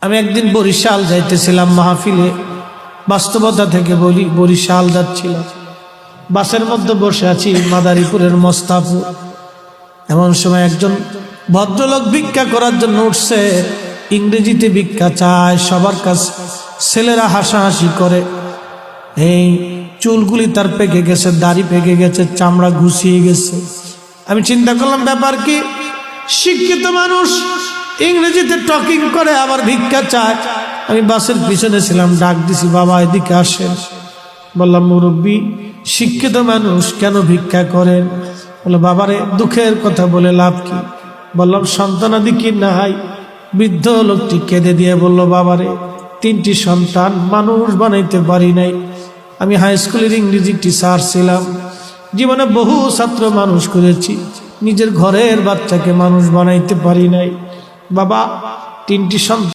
আমি একদিন বরিশাল যাইতেছিলাম মাহফিলে, বাস্তবতা থেকে বলি, বরিশাল যাচ্ছিলাম, বাসের মধ্যে বসে আছি মাদারীপুরের মোস্তাফুর। এমন সময় একজন ভদ্রলোক ভিক্ষা করার জন্য উঠছে, ইংরেজিতে ভিক্ষা চায় সবার কাছে। ছেলেরা হাসাহাসি করে, এই চুলগুলি তার পেকে গেছে, দাড়ি পেকে গেছে, চামড়া ঘুষিয়ে গেছে। আমি চিন্তা করলাম ব্যাপার কি, শিক্ষিত মানুষ ইংরেজিতে টকিং করে আবার ভিক্ষা চায়। আমি বাসের পিছনে ছিলাম, ডাক দিছি, বাবা এদিকে আসেন। বললাম মুরব্বী, শিক্ষিত মানুষ কেন ভিক্ষা করেন? বলে বাবারে দুঃখের কথা বলে লাভ কি? বললাম সন্তানাদি কি নাই? বৃদ্ধ লোকটি কেঁদে দিয়ে বলল, বাবারে 3টি সন্তান মানুষ বানাইতে পারি নাই। আমি হাই স্কুলের ইংরেজি টিচার ছিলাম, জীবনে বহু ছাত্র মানুষ করেছি, নিজের ঘরের বাচ্চাকে মানুষ বানাইতে পারি নাই। বাবা 3টি সন্তান